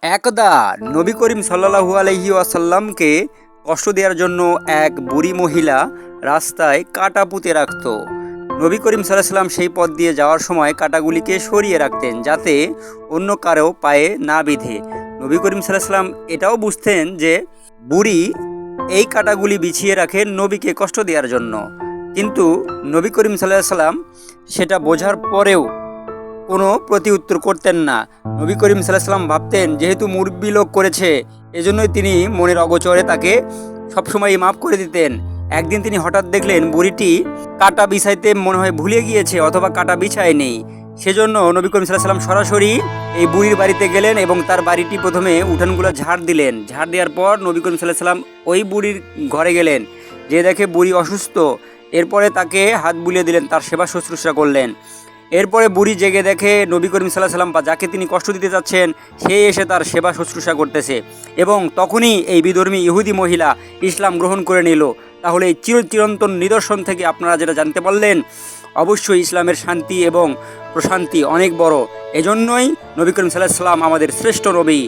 একদা নবী করিম সাল্লাল্লাহু আলাইহি ওয়াসাল্লামকে কষ্ট দেওয়ার জন্য এক বুড়ি মহিলা রাস্তায় কাঁটা পুঁতে রাখত। নবী করিম সাল্লাল্লাহু আলাইহি ওয়াসাল্লাম সেই পথ দিয়ে যাওয়ার সময় কাঁটাগুলিকে সরিয়ে রাখতেন যাতে অন্য কারো পায়ে না বিঁধে। নবী করিম সাল্লাল্লাহু আলাইহি ওয়াসাল্লাম এটাও বুঝতেন যে বুড়ি এই কাঁটাগুলি বিছিয়ে রাখেন নবীকে কষ্ট দেওয়ার জন্য, কিন্তু নবী করিম সাল্লাল্লাহু আলাইহি ওয়াসাল্লাম সেটা বোঝার পরেও কোনো প্রতি উত্তর করতেন না। নবী করিম সাল্লাল্লাহু আলাইহি ওয়াসাল্লাম ভাবতেন যেহেতু মুরব্বি লোক করেছে এজন্যই তিনি মনের অগোচরে তাকে সবসময়ই মাফ করে দিতেন। একদিন তিনি হঠাৎ দেখলেন বুড়িটি কাঁটা বিছাইতে মনে হয় ভুলে গিয়েছে অথবা কাঁটা বিছায় নেই। সেজন্য নবী করিম সাল্লাল্লাহু আলাইহি ওয়াসাল্লাম সরাসরি এই বুড়ির বাড়িতে গেলেন এবং তার বাড়িটি প্রথমে উঠানগুলো ঝাড় দিলেন। ঝাড় দেওয়ার পর নবী করিম সাল্লাল্লাহু আলাইহি ওয়াসাল্লাম ওই বুড়ির ঘরে গেলেন, যে দেখে বুড়ি অসুস্থ। এরপরে তাকে হাত বুলিয়ে দিলেন, তার সেবা শুশ্রূষা করলেন। এরপরে বুড়ি জেগে দেখে নবী করিম সাল্লাল্লাহু আলাইহি ওয়াসাল্লাম বা যাকে তিনি কষ্ট দিতে যাচ্ছেন সে এসে তার সেবা শুশ্রূষা করতেছে, এবং তখনই এই বিধর্মী ইহুদি মহিলা ইসলাম গ্রহণ করে নিল। তাহলে এই চিরন্তন নিদর্শন থেকে আপনারা যেটা জানতে পারলেন, অবশ্যই ইসলামের শান্তি এবং প্রশান্তি অনেক বড়। এজন্যই নবী করিম সাল্লাল্লাহু আলাইহি ওয়াসাল্লাম আমাদের শ্রেষ্ঠ নবী।